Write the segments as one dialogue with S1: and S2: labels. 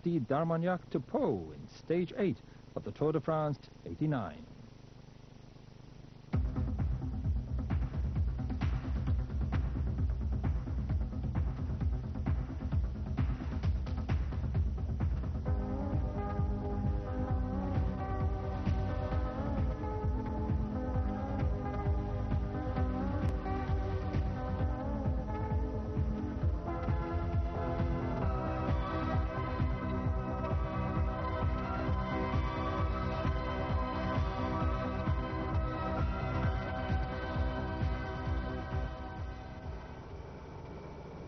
S1: Labastide-d'Armagnac to Pau in Stage 8 of the Tour de France '89.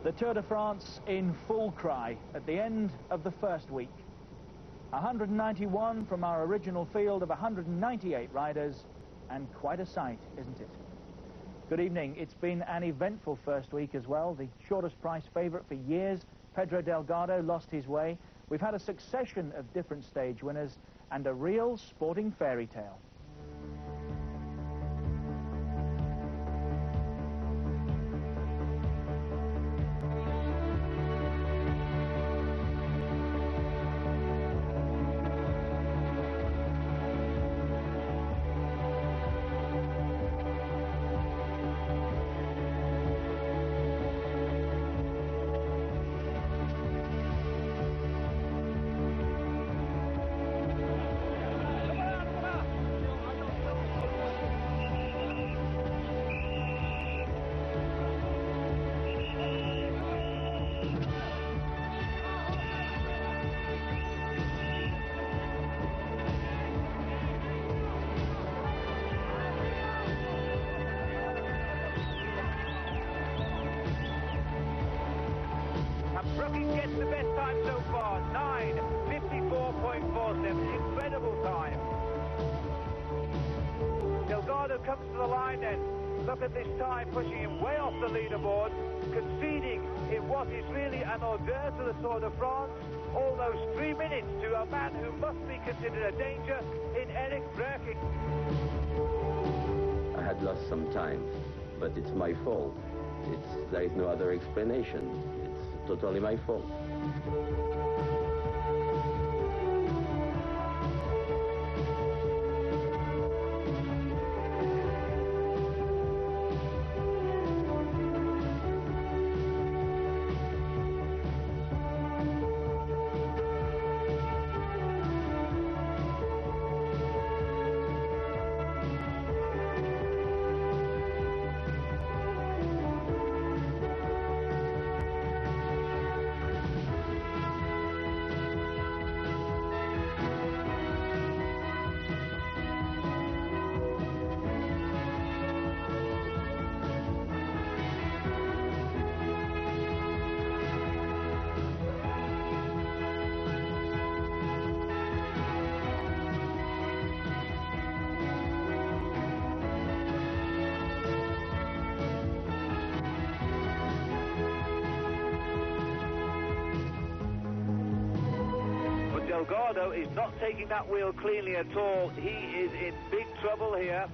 S2: The Tour de France in full cry at the end of the first week. 191 from our original field of 198 riders, and quite a sight, isn't it? Good evening. It's been an eventful first week as well. The shortest price favourite for years, Pedro Delgado, lost his way. We've had a succession of different stage winners and a real sporting fairy tale. Gets the best time so far, 9:54.47, incredible time. Delgado comes to the line then. Look at this time, pushing him way off the leaderboard, conceding in what is really an hors d'oeuvre to the Tour de France, almost 3 minutes to a man who must be considered a danger in Eric Breking.
S3: I had lost some time, but it's my fault. There is no other explanation. It's totally my fault.
S2: Delgado is not taking that wheel cleanly at all. He is in big trouble here.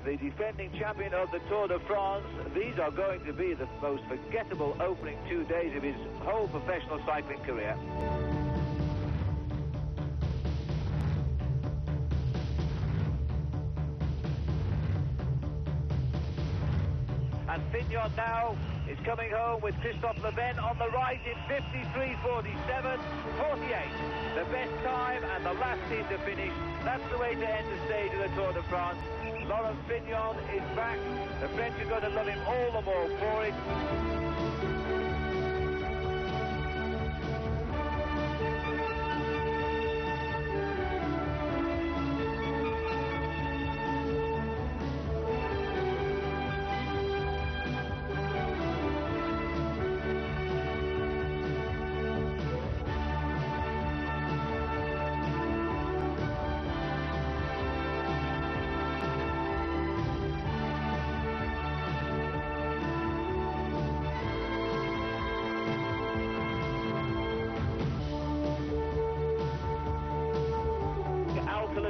S2: The defending champion of the Tour de France. These are going to be the most forgettable opening 2 days of his whole professional cycling career. And Fignon now is coming home with Christophe Leven on the right in 53:47, 48. The best time and the last team to finish. That's the way to end the stage of the Tour de France. Laurent Fignon is back. The French are going to love him all the more for it.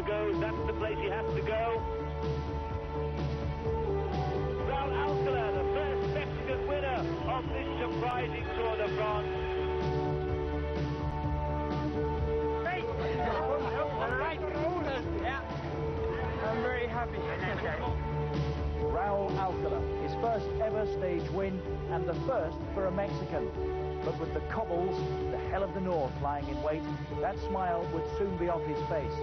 S2: Goes, that's the place he has to go. Raul Alcala, the first Mexican winner of this surprising Tour de France.
S4: Raul Alcala, his first ever stage win and the first for a Mexican. But with the cobbles, the hell of the north lying in wait, that smile would soon be off his face.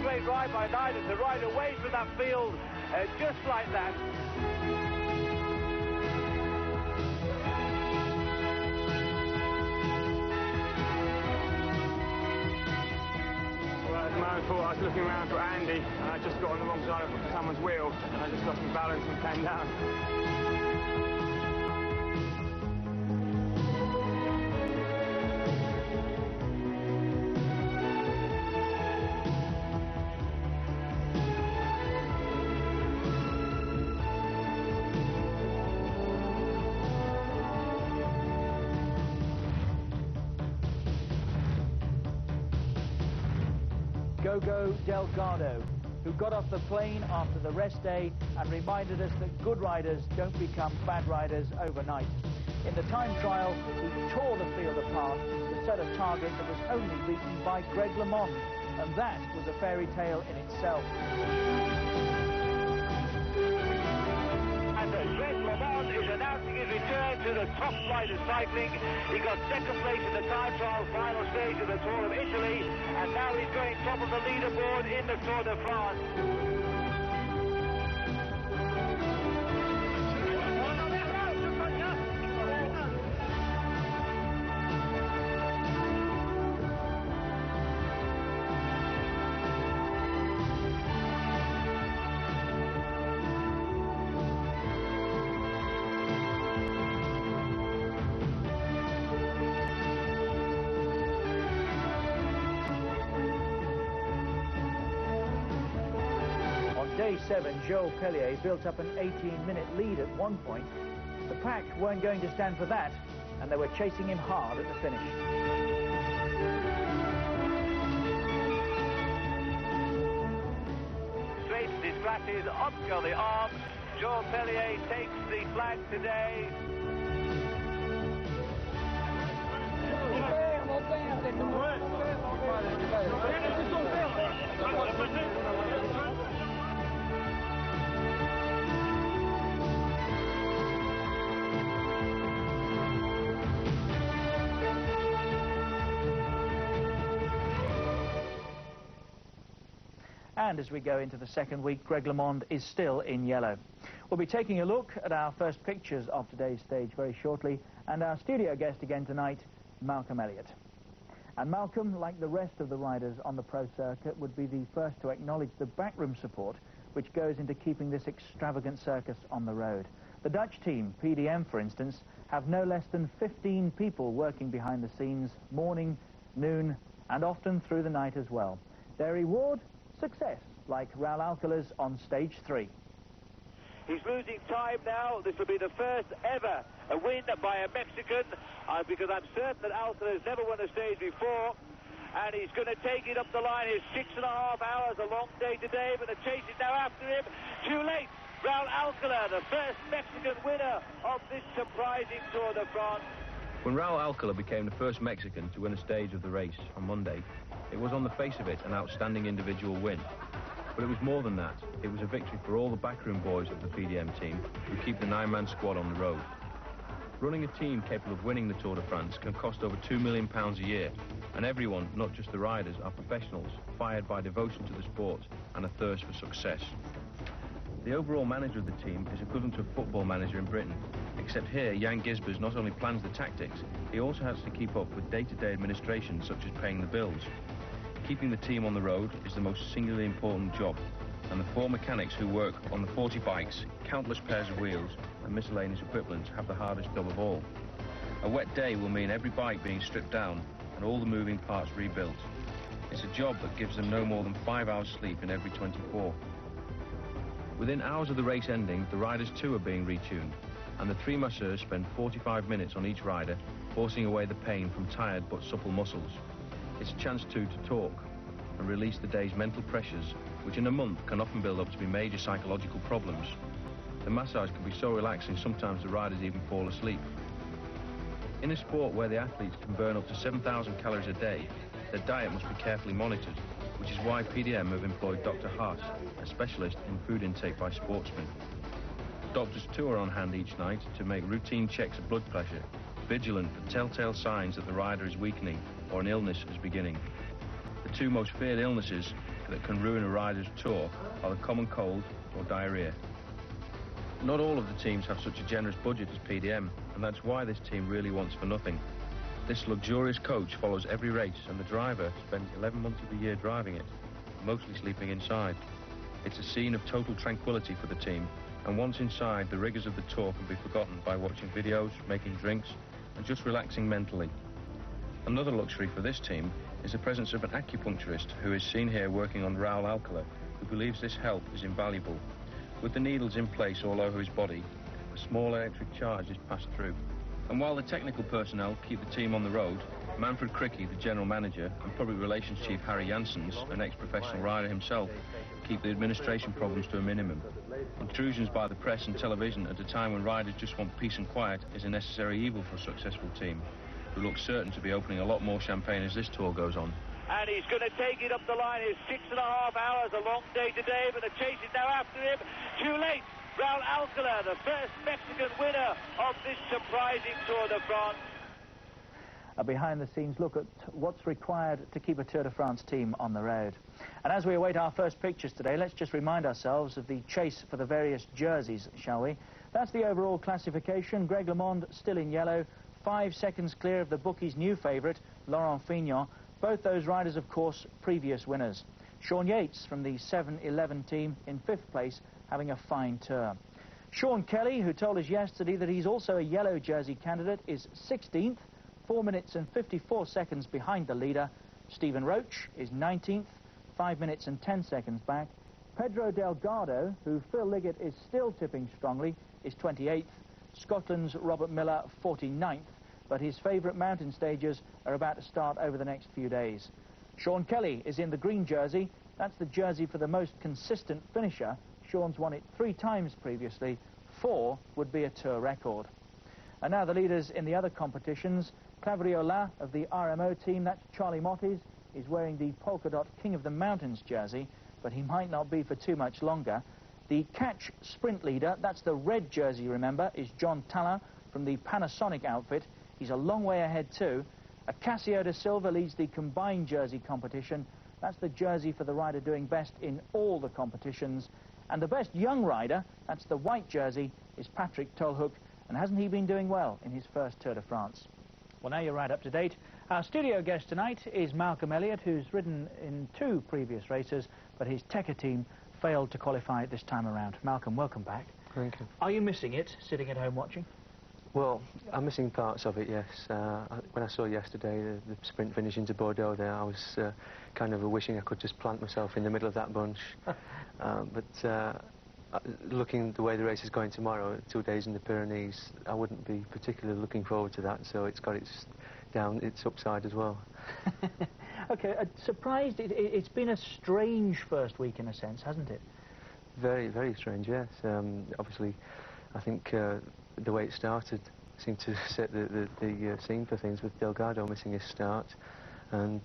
S2: Great ride by Nyland to ride away from that field just like that.
S5: Well, at the moment, I was looking around for Andy, and I just got on the wrong side of someone's wheel, and I just lost my balance and came down.
S4: Gogo Delgado, who got off the plane after the rest day and reminded us that good riders don't become bad riders overnight. In the time trial, he tore the field apart to set a target that was only beaten by Greg LeMond, and that was a fairy tale in itself.
S2: And Greg LeMond is announcing his return to the top flight of cycling. He got second place in the time trial final stage of the Tour of Italy, and now he's going top of the leaderboard in the Tour de France.
S4: Day 7, Joel Pellier built up an 18-minute lead at one point. The pack weren't going to stand for that, and they were chasing him hard at the finish.
S2: Straightens his glasses, on the arm. Joel Pellier takes the flag today.
S4: And as we go into the second week, Greg LeMond is still in yellow. We'll be taking a look at our first pictures of today's stage very shortly, and our studio guest again tonight, Malcolm Elliott. And Malcolm, like the rest of the riders on the pro circuit, would be the first to acknowledge the backroom support which goes into keeping this extravagant circus on the road. The Dutch team, PDM for instance, have no less than 15 people working behind the scenes, morning, noon, and often through the night as well. Their reward? Success, like Raul Alcala's on stage 3.
S2: He's losing time now. This will be the first ever win by a Mexican, because I'm certain that Alcala has never won a stage before. And he's going to take it up the line. It's 6.5 hours, a long day today, but the chase is now after him. Too late. Raul Alcala, the first Mexican winner of this surprising Tour de France.
S6: When Raul Alcala became the first Mexican to win a stage of the race on Monday, it was on the face of it an outstanding individual win. But it was more than that. It was a victory for all the backroom boys of the PDM team who keep the 9-man squad on the road. Running a team capable of winning the Tour de France can cost over £2 million a year, and everyone, not just the riders, are professionals, fired by devotion to the sport and a thirst for success. The overall manager of the team is equivalent to a football manager in Britain, except here Jan Gisbers not only plans the tactics, he also has to keep up with day-to-day administration such as paying the bills. Keeping the team on the road is the most singularly important job, and the 4 mechanics who work on the 40 bikes, countless pairs of wheels and miscellaneous equipment have the hardest job of all. A wet day will mean every bike being stripped down and all the moving parts rebuilt. It's a job that gives them no more than 5 hours sleep in every 24. Within hours of the race ending, the riders too are being retuned, and the 3 masseurs spend 45 minutes on each rider, forcing away the pain from tired but supple muscles. It's a chance too to talk and release the day's mental pressures, which in a month can often build up to be major psychological problems. The massage can be so relaxing sometimes the riders even fall asleep. In a sport where the athletes can burn up to 7,000 calories a day, their diet must be carefully monitored, which is why PDM have employed Dr. Haas, a specialist in food intake by sportsmen. Doctors too are on hand each night to make routine checks of blood pressure, vigilant for telltale signs that the rider is weakening or an illness is beginning. The 2 most feared illnesses that can ruin a rider's tour are the common cold or diarrhea. Not all of the teams have such a generous budget as PDM, and that's why this team really wants for nothing. This luxurious coach follows every race, and the driver spends 11 months of the year driving it, mostly sleeping inside. It's a scene of total tranquility for the team, and once inside, the rigours of the tour can be forgotten by watching videos, making drinks, and just relaxing mentally. Another luxury for this team is the presence of an acupuncturist who is seen here working on Raul Alcala, who believes this help is invaluable. With the needles in place all over his body, a small electric charge is passed through. And while the technical personnel keep the team on the road, Manfred Cricky, the general manager, and public relations chief Harry Janssens, an ex-professional rider himself, keep the administration problems to a minimum. Intrusions by the press and television at a time when riders just want peace and quiet is a necessary evil for a successful team, who looks certain to be opening a lot more champagne as this tour goes on.
S2: And he's going to take it up the line. It's 6.5 hours, a long day today, but the chase is now after him. Too late. Raul Alcala, the first Mexican winner of this surprising Tour de France.
S4: A behind-the-scenes look at what's required to keep a Tour de France team on the road. And as we await our first pictures today, let's just remind ourselves of the chase for the various jerseys, shall we? That's the overall classification. Greg LeMond still in yellow, 5 seconds clear of the bookies' new favourite, Laurent Fignon. Both those riders, of course, previous winners. Sean Yates from the 7-11 team in 5th place, having a fine tour. Sean Kelly, who told us yesterday that he's also a yellow jersey candidate, is 16th, 4 minutes and 54 seconds behind the leader. Stephen Roach is 19th, 5 minutes and 10 seconds back. Pedro Delgado, who Phil Liggett is still tipping strongly, is 28th. Scotland's Robert Miller, 49th. But his favourite mountain stages are about to start over the next few days. Sean Kelly is in the green jersey. That's the jersey for the most consistent finisher. Sean's won it 3 times previously. 4 would be a tour record. And now the leaders in the other competitions. Clavriola of the RMO team, that's Charlie Mottis, is wearing the polka dot King of the Mountains jersey, but he might not be for too much longer. The catch sprint leader, that's the red jersey, remember, is John Tallon from the Panasonic outfit. He's a long way ahead too. Acacio da Silva leads the combined jersey competition. That's the jersey for the rider doing best in all the competitions. And the best young rider, that's the white jersey, is Patrick Tolhoek. And hasn't he been doing well in his first Tour de France? Well, now you're right up to date. Our studio guest tonight is Malcolm Elliott, who's ridden in 2 previous races, but his Tekka team failed to qualify this time around. Malcolm, welcome back.
S7: Thank you.
S4: Are you missing it, sitting at home watching?
S7: Well, I'm missing parts of it, yes. When I saw yesterday the sprint finish into Bordeaux there, I was kind of wishing I could just plant myself in the middle of that bunch. But looking the way the race is going tomorrow, 2 days in the Pyrenees, I wouldn't be particularly looking forward to that, so it's got its upside as well.
S4: OK, surprised, it's been a strange first week in a sense, hasn't it?
S7: Very, very strange, yes. Obviously, I think the way it started seemed to set the scene for things, with Delgado missing his start, and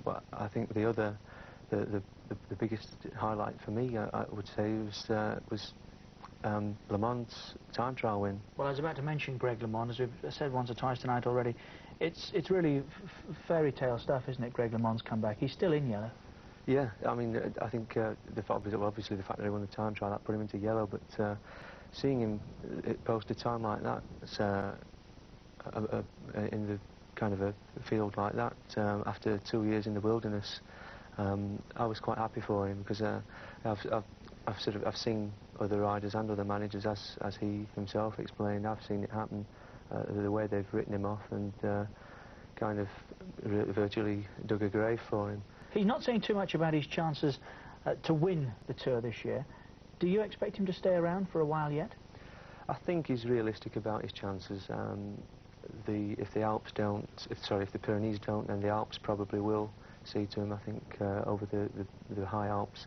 S7: but I think the biggest highlight for me, I would say, was Le Mond's time trial win.
S4: Well, I was about to mention Greg LeMond, as we've said once or twice tonight already. It's really fairy tale stuff, isn't it, Greg LeMond's comeback? He's still in yellow.
S7: Yeah, I mean, I think obviously the fact that he won the time trial, that put him into yellow, but seeing him post a time like that, in the kind of a field like that, after 2 years in the wilderness, I was quite happy for him, because I've seen other riders and other managers, as he himself explained, I've seen it happen, the way they've written him off and kind of virtually dug a grave for him.
S4: He's not saying too much about his chances to win the Tour this year. Do you expect him to stay around for a while yet?
S7: I think he's realistic about his chances. If the Pyrenees don't, then the Alps probably will see to him. I think over the high Alps,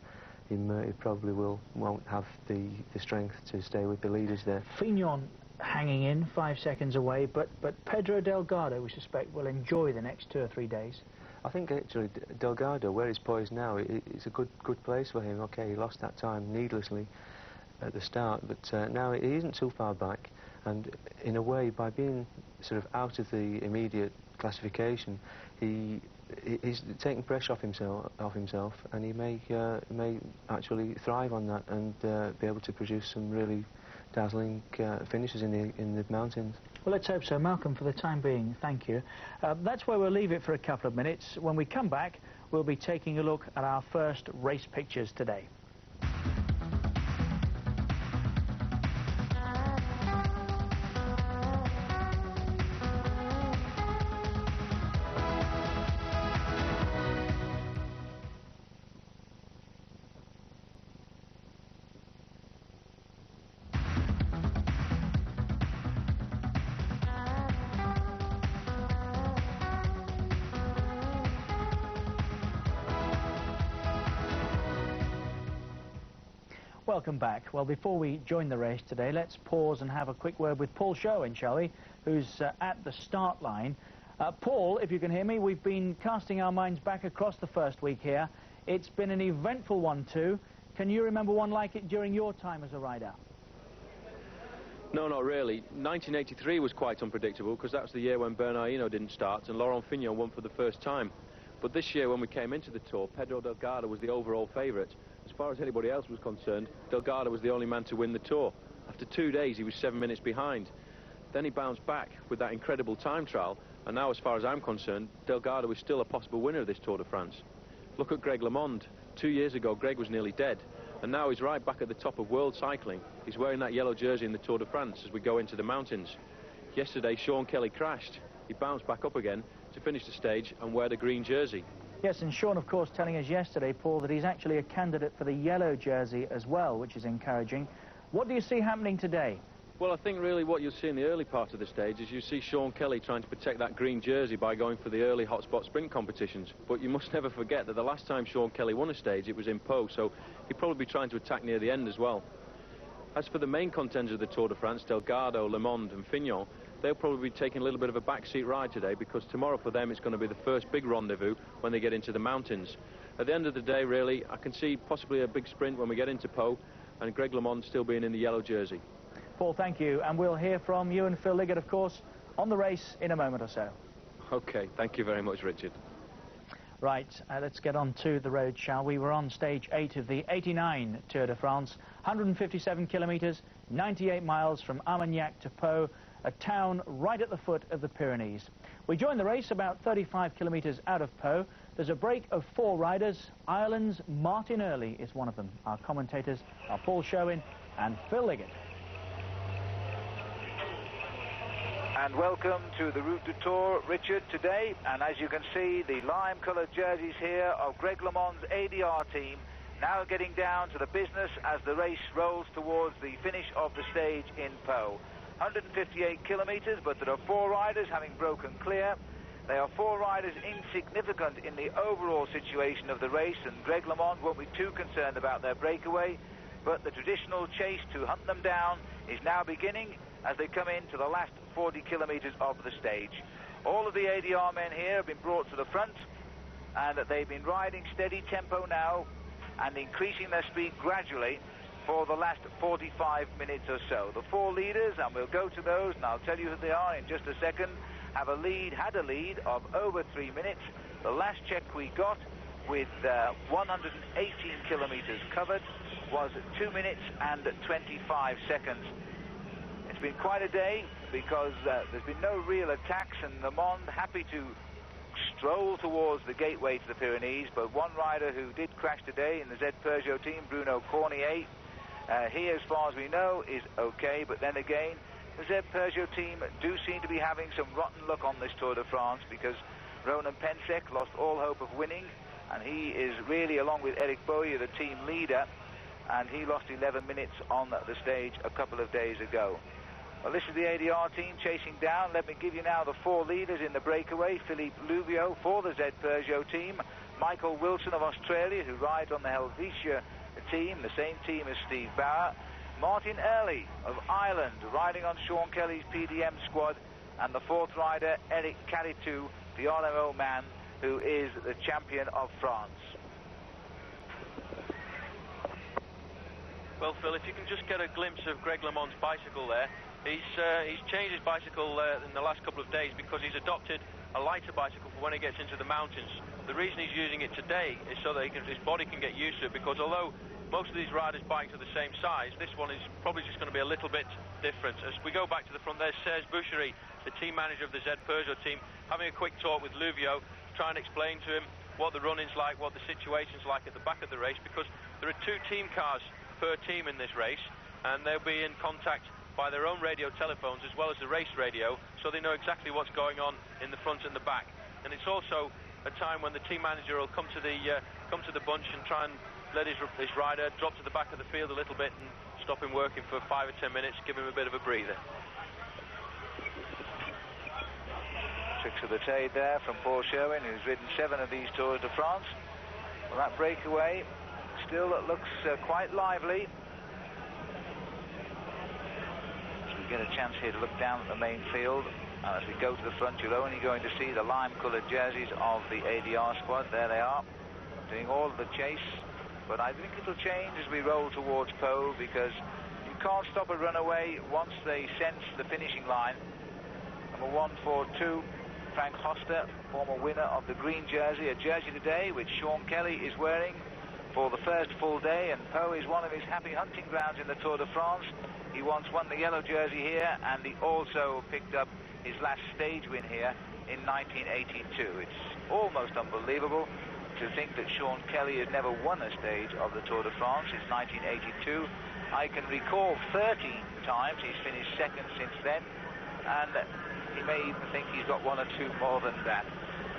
S7: he probably won't have the strength to stay with the leaders there.
S4: Fignon hanging in 5 seconds away, but Pedro Delgado, we suspect, will enjoy the next 2 or 3 days.
S7: I think actually Delgado, where he's poised now, it's a good place for him. Okay, he lost that time needlessly at the start, but now he isn't too far back, and in a way, by being sort of out of the immediate classification, he's taking pressure off himself, and he may actually thrive on that and be able to produce some really dazzling finishes in the mountains.
S4: Well, let's hope so. Malcolm, for the time being, thank you. That's where we'll leave it for a couple of minutes. When we come back, we'll be taking a look at our first race pictures today. Welcome back. Well, before we join the race today, let's pause and have a quick word with Paul Sherwin, shall we, who's at the start line. Paul, if you can hear me, we've been casting our minds back across the first week here. It's been an eventful one too. Can you remember one like it during your time as a rider?
S6: No, not really. 1983 was quite unpredictable because that was the year when Bernard Hinault didn't start and Laurent Fignon won for the first time. But this year, when we came into the Tour, Pedro Delgado was the overall favourite. As far as anybody else was concerned, Delgado was the only man to win the Tour. After 2 days, he was 7 minutes behind. Then he bounced back with that incredible time trial, and now, as far as I'm concerned, Delgado is still a possible winner of this Tour de France. Look at Greg LeMond. 2 years ago, Greg was nearly dead, and now he's right back at the top of world cycling. He's wearing that yellow jersey in the Tour de France as we go into the mountains. Yesterday, Sean Kelly crashed. He bounced back up again to finish the stage and wear the green jersey.
S4: Yes, and Sean, of course, telling us yesterday, Paul, that he's actually a candidate for the yellow jersey as well, which is encouraging. What do you see happening today?
S6: Well, I think really what you'll see in the early part of the stage is you see Sean Kelly trying to protect that green jersey by going for the early hotspot sprint competitions. But you must never forget that the last time Sean Kelly won a stage, it was in Pau, so he'll probably be trying to attack near the end as well. As for the main contenders of the Tour de France, Delgado, LeMond and Fignon, they'll probably be taking a little bit of a backseat ride today because tomorrow for them it's going to be the first big rendezvous when they get into the mountains. At the end of the day, really, I can see possibly a big sprint when we get into Pau and Greg LeMond still being in the yellow jersey.
S4: Paul, thank you, and we'll hear from you and Phil Liggett, of course, on the race in a moment or so.
S6: OK, thank you very much, Richard.
S4: Right, let's get on to the road, shall we? We're on stage 8 of the 89 Tour de France, 157 kilometres, 98 miles from Armagnac to Pau, a town right at the foot of the Pyrenees. We join the race about 35 kilometres out of Pau. There's a break of 4 riders. Ireland's Martin Early is one of them. Our commentators are Paul Sherwin and Phil Liggett.
S2: And welcome to the Route du Tour, Richard, today. And as you can see, the lime-coloured jerseys here of Greg LeMond's ADR team now getting down to the business as the race rolls towards the finish of the stage in Pau. 158 kilometres, but there are 4 riders having broken clear. They are 4 riders insignificant in the overall situation of the race, and Greg LeMond won't be too concerned about their breakaway, but the traditional chase to hunt them down is now beginning as they come into the last 40 kilometres of the stage. All of the ADR men here have been brought to the front, and they've been riding steady tempo now and increasing their speed gradually for the last 45 minutes or so. The 4 leaders, and we'll go to those, and I'll tell you who they are in just a second, had a lead of over 3 minutes. The last check we got with 118 kilometres covered was 2 minutes and 25 seconds. It's been quite a day because there's been no real attacks, and LeMond happy to stroll towards the gateway to the Pyrenees, but one rider who did crash today in the Z Peugeot team, Bruno Cornier, he, as far as we know, is okay, but then again, the Z Peugeot team do seem to be having some rotten luck on this Tour de France because Ronan Pensek lost all hope of winning and he is really, along with Eric Bowie, the team leader, and he lost 11 minutes on the stage a couple of days ago. Well, this is the ADR team chasing down. Let me give you now the 4 leaders in the breakaway. Philippe Louvio for the Z Peugeot team. Michael Wilson of Australia, who rides on the Helvetia team, the same team as Steve Bauer. Martin Early of Ireland, riding on Sean Kelly's PDM squad. And the 4th rider, Eric Caritou, the RMO man, who is the champion of France.
S6: Well, Phil, if you can just get a glimpse of Greg LeMond's bicycle there. He's changed his bicycle in the last couple of days because he's adopted a lighter bicycle for when he gets into the mountains. The reason he's using it today is so that his body can get used to it, because although most of these riders' bikes are the same size, this one is probably just going to be a little bit different. As we go back to the front, there's Serge Boucherie, the team manager of the Z Peugeot team, having a quick talk with Louvio, trying to explain to him what the running's like, what the situation's like at the back of the race, because there are 2 team cars per team in this race, and they'll be in contact by their own radio telephones as well as the race radio, so they know exactly what's going on in the front and the back. And it's also a time when the team manager will come to the bunch and try and let his rider drop to the back of the field a little bit and stop him working for 5 or 10 minutes, give him a bit of a breather.
S2: Tricks of the trade there from Paul Sherwin, who's ridden 7 of these Tours de France. Well, that breakaway still looks quite lively. We get a chance here to look down at the main field. As we go to the front, you're only going to see the lime-coloured jerseys of the ADR squad. There they are, doing all of the chase. But I think it'll change as we roll towards Pau, because you can't stop a runaway once they sense the finishing line. Number 142, Frank Hoster, former winner of the green jersey, a jersey today which Sean Kelly is wearing for the first full day, and Pau is one of his happy hunting grounds in the Tour de France. He once won the yellow jersey here, and he also picked up his last stage win here in 1982. It's almost unbelievable to think that Sean Kelly has never won a stage of the Tour de France since 1982. I can recall 13 times he's finished second since then, and he may even think he's got 1 or 2 more than that.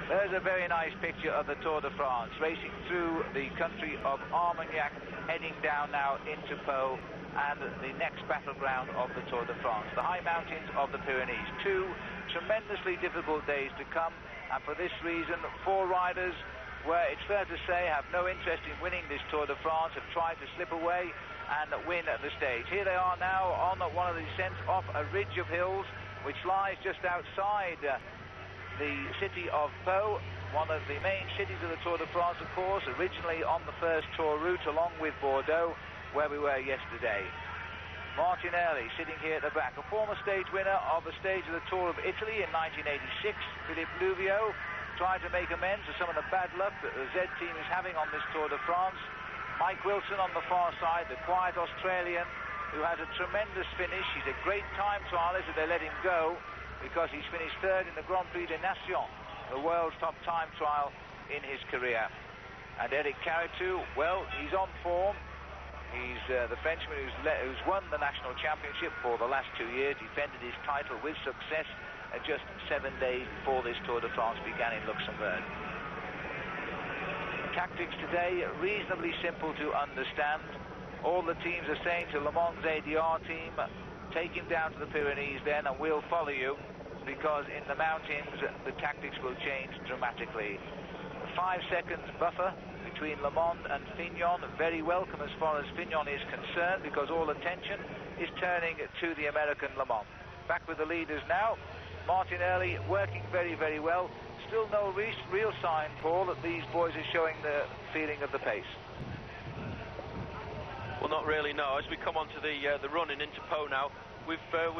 S2: There's a very nice picture of the Tour de France, racing through the country of Armagnac, heading down now into Pau, and the next battleground of the Tour de France, the high mountains of the Pyrenees. 2 tremendously difficult days to come, and for this reason, 4 riders, where it's fair to say have no interest in winning this Tour de France, have tried to slip away and win at the stage. Here they are now on one of the descents off a ridge of hills, which lies just outside the city of Pau, one of the main cities of the Tour de France, of course, originally on the first Tour route, along with Bordeaux, where we were yesterday. Martin Early sitting here at the back, a former stage winner of the stage of the Tour of Italy in 1986. Philippe Louvio trying to make amends for some of the bad luck that the Z team is having on this Tour de France. Mike Wilson on the far side, the quiet Australian, who has a tremendous finish. He's a great time trialist if they let him go, because he's finished 3rd in the Grand Prix des Nations, the world's top time trial in his career. And Eric Caritou, well, he's on form. He's the Frenchman who's won the national championship for the last 2 years, defended his title with success just 7 days before this Tour de France began in Luxembourg. Tactics today, reasonably simple to understand. All the teams are saying to Le Mans ADR team, take him down to the Pyrenees then and we'll follow you, because in the mountains the tactics will change dramatically. A 5 seconds buffer between Le Mans and Fignon, very welcome as far as Fignon is concerned, because all attention is turning to the American Le Mans. Back with the leaders now. Martin Early working very, very well. Still no real sign, Paul, that these boys are showing the feeling of the pace.
S6: Well, not really, no. As we come onto the running into Pau now, we've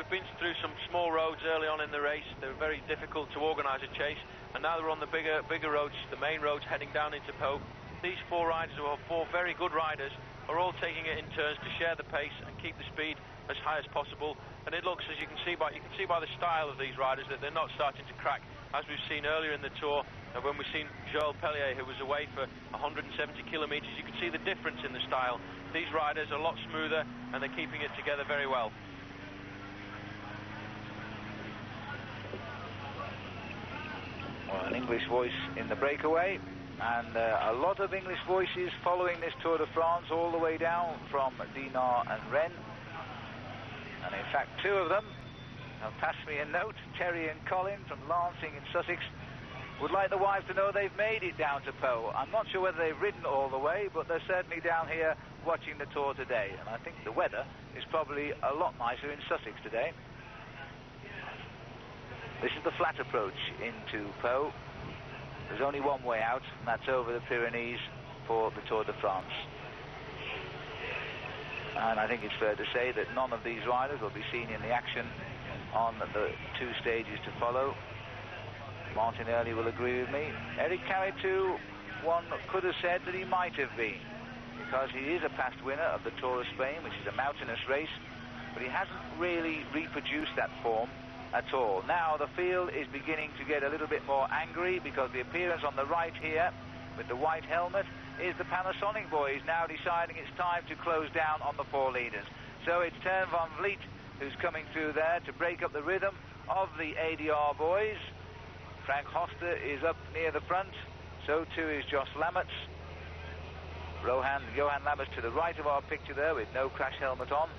S6: been through some small roads early on in the race. They were very difficult to organise a chase, and now they're on the bigger roads, the main roads heading down into Pau. These 4 riders, who are 4 very good riders, are all taking it in turns to share the pace and keep the speed as high as possible. And it looks, as you can see by the style of these riders, that they're not starting to crack, as we've seen earlier in the Tour, when we've seen Joël Pellier, who was away for 170 kilometres. You can see the difference in the style. These riders are a lot smoother, and they're keeping it together very well.
S2: Well, an English voice in the breakaway. And a lot of English voices following this Tour de France all the way down from Dinard and Rennes. And in fact, two of them have passed me a note. Terry and Colin from Lancing in Sussex would like the wives to know they've made it down to Pau. I'm not sure whether they've ridden all the way, but they're certainly down here watching the Tour today. And I think the weather is probably a lot nicer in Sussex today. This is the flat approach into Pau. There's only one way out, and that's over the Pyrenees for the Tour de France. And I think it's fair to say that none of these riders will be seen in the action on the two stages to follow. Martin Early will agree with me. Eric Caritou, one could have said that he might have been, because he is a past winner of the Tour of Spain, which is a mountainous race, but he hasn't really reproduced that form at all. Now the field is beginning to get a little bit more angry, because the appearance on the right here with the white helmet is the Panasonic boys now deciding it's time to close down on the four leaders. So it's Teun van Vliet who's coming through there to break up the rhythm of the ADR boys. Frank Hoster is up near the front, so too is Josh Lammerts. Johan Lammerts to the right of our picture there with no crash helmet on.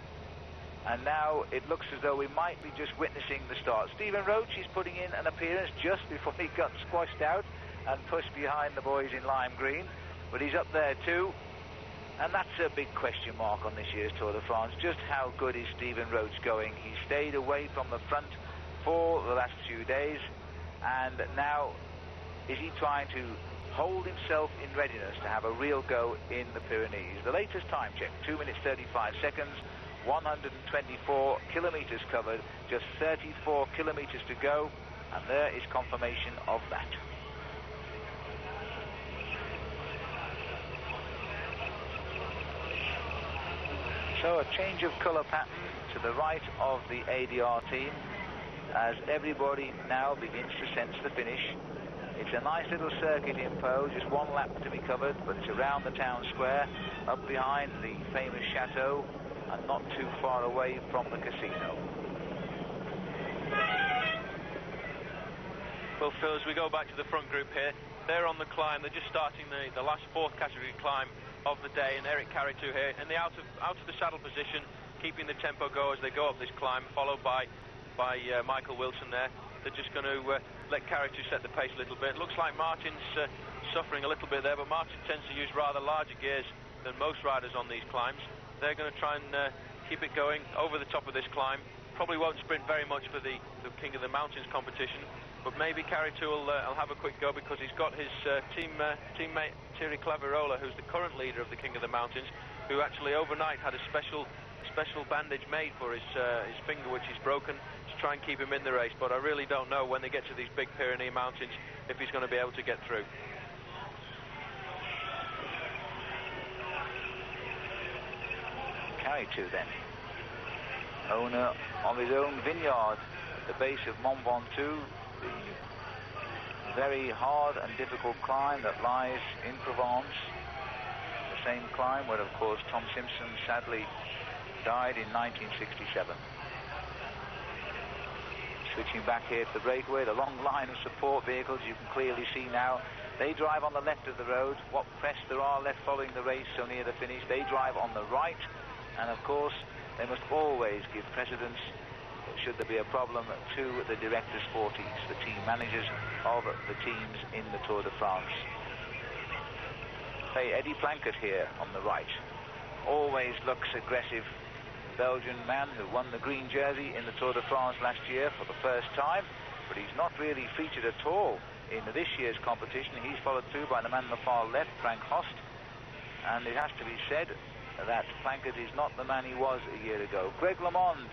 S2: And now it looks as though we might be just witnessing the start. Stephen Roach is putting in an appearance just before he got squashed out and pushed behind the boys in lime green, but he's up there too. And that's a big question mark on this year's Tour de France. Just how good is Stephen Roach going? He stayed away from the front for the last few days, and now is he trying to hold himself in readiness to have a real go in the Pyrenees? The latest time check, 2 minutes 35 seconds, 124 kilometers covered, just 34 kilometers to go, and there is confirmation of that. So a change of colour pattern to the right of the ADR team as everybody now begins to sense the finish. It's a nice little circuit in Pau, just one lap to be covered, but it's around the town square, up behind the famous chateau, and not too far away from the casino.
S6: Well, Phil, as we go back to the front group here, they're on the climb. They're just starting the last fourth category climb of the day, and Eric Caritou here in the out of the saddle position, keeping the tempo go as they go up this climb, followed by Michael Wilson there. They're just going to let Caritou set the pace a little bit. Looks like Martin's suffering a little bit there, but Martin tends to use rather larger gears than most riders on these climbs. They're going to try and keep it going over the top of this climb. Probably won't sprint very much for the King of the Mountains competition, but maybe Caritou will have a quick go, because he's got his teammate Thierry Claverola, who's the current leader of the King of the Mountains, who actually overnight had a special bandage made for his finger, which is broken, to try and keep him in the race. But I really don't know when they get to these big Pyrenees mountains if he's going to be able to get through.
S2: Caritou then, owner of his own vineyard at the base of Mont Ventoux, the very hard and difficult climb that lies in Provence, the same climb where of course Tom Simpson sadly died in 1967. Switching back here to the breakaway, the long line of support vehicles you can clearly see now. They drive on the left of the road. What press there are left following the race so near the finish, they drive on the right. And of course, they must always give precedence, should there be a problem, to the directors sportifs, the team managers of the teams in the Tour de France. Hey, Eddie Plankett here on the right. Always looks aggressive. Belgian man who won the green jersey in the Tour de France last year for the first time, but he's not really featured at all in this year's competition. He's followed through by the man on the far left, Frank Host, and it has to be said that Plankett is not the man he was a year ago. Greg LeMond,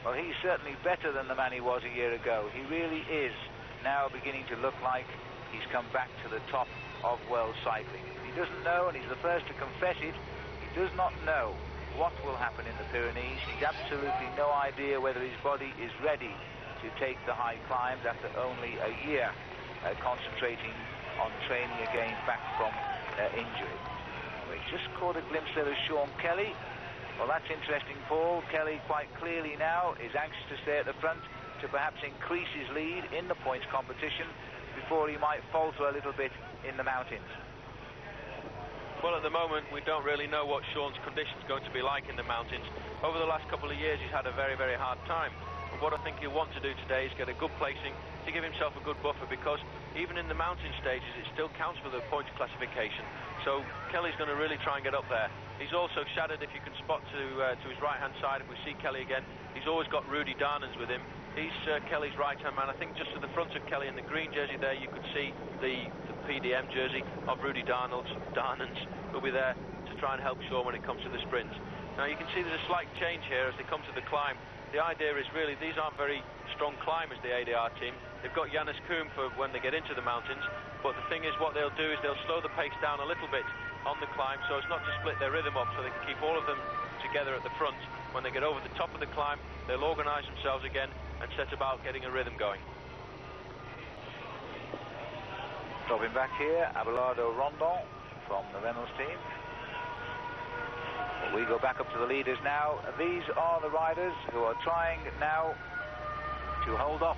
S2: well, he's certainly better than the man he was a year ago. He really is now beginning to look like he's come back to the top of world cycling. He doesn't know, and he's the first to confess it, he does not know what will happen in the Pyrenees. He's absolutely no idea whether his body is ready to take the high climbs after only a year concentrating on training again back from injury. We just caught a glimpse there of Sean Kelly. Well, that's interesting, Paul. Kelly quite clearly now is anxious to stay at the front to perhaps increase his lead in the points competition. before he might falter a little bit in the mountains?
S6: Well, at the moment, we don't really know what Sean's condition's going to be like in the mountains. Over the last couple of years, he's had a very, very hard time. But what I think he'll want to do today is get a good placing to give himself a good buffer, because even in the mountain stages, it still counts for the points classification. So Kelly's going to really try and get up there. He's also shadowed, if you can spot to his right-hand side, if we see Kelly again, he's always got Rudy Darnans with him. He's Kelly's right-hand man. I think just to the front of Kelly in the green jersey there, you could see the PDM jersey of Rudy Darnans, who'll be there to try and help Sean when it comes to the sprints. Now you can see there's a slight change here as they come to the climb. The idea is really these aren't very strong climbers, the ADR team. They've got Janus Koom for when they get into the mountains, but the thing is what they'll do is they'll slow the pace down a little bit on the climb so as not to split their rhythm up, so they can keep all of them together at the front. When they get over the top of the climb, they'll organise themselves again and set about getting a rhythm going.
S2: Dropping back here, Abelardo Rondon from the Reynolds team. We go back up to the leaders now. These are the riders who are trying now to hold off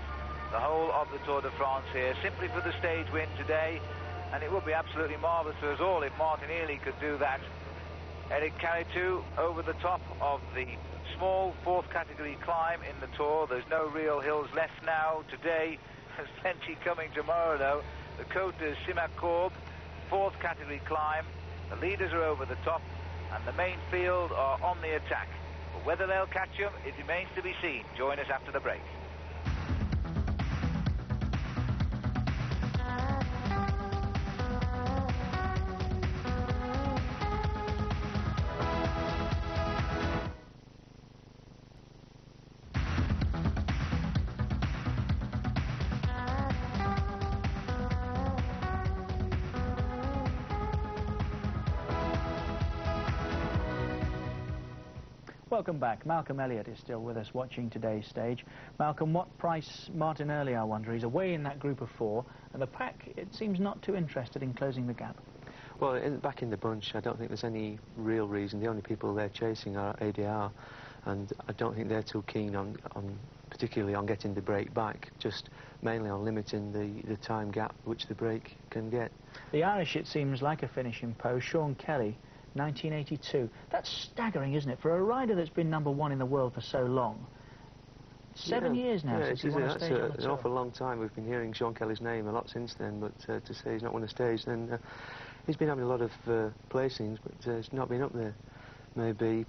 S2: the whole of the Tour de France here, simply for the stage win today. And it would be absolutely marvellous for us all if Martin Ely could do that. Eric Caritou over the top of the small fourth category climb in the Tour. There's no real hills left now today. There's plenty coming tomorrow though. The Côte de Simacourbe, fourth category climb. The leaders are over the top and the main field are on the attack. But whether they'll catch them, it remains to be seen. Join us after the break.
S4: Welcome back. Malcolm Elliott is still with us watching today's stage. Malcolm, what price Martin Early, I wonder? He's away in that group of four, and the pack, it seems not too interested in closing the gap.
S7: Well, back in the bunch, I don't think there's any real reason. The only people they're chasing are ADR, and I don't think they're too keen on particularly on getting the break back, just mainly on limiting the time gap which the break can get.
S4: The Irish, it seems, like a finishing post. Sean Kelly, 1982. That's staggering, isn't it, for a rider that's been #1 in the world for so long? 7 years now since he won a stage on the
S7: That's an
S4: Tour.
S7: awful long time. We've been hearing Sean Kelly's name a lot since then, but to say he's not won a stage, then he's been having a lot of placings, but he's not been up there. Maybe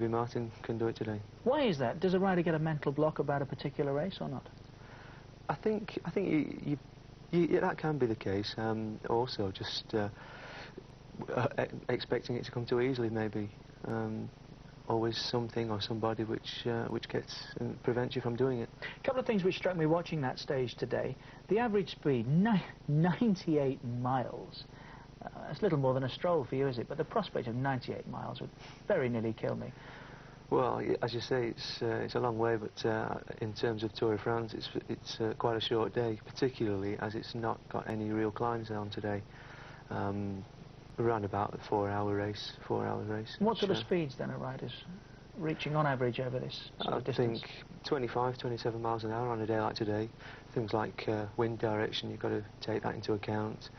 S7: Martin can do it today.
S4: Why is that? Does a rider get a mental block about a particular race or not?
S7: I think that can be the case. Also, just expecting it to come too easily, maybe. Always something or somebody which gets prevents you from doing it.
S4: A couple of things which struck me watching that stage today. The average speed, 98 miles. It's little more than a stroll for you, is it? But the prospect of 98 miles would very nearly kill me.
S7: Well, as you say, it's a long way, but in terms of Tour de France, it's quite a short day, particularly as it's not got any real climbs on today. Around about a 4-hour race.
S4: What sort of speeds then are riders reaching on average over this sort of distance?
S7: I think 25, 27 miles an hour on a day like today. Things like wind direction, you've got to take that into account.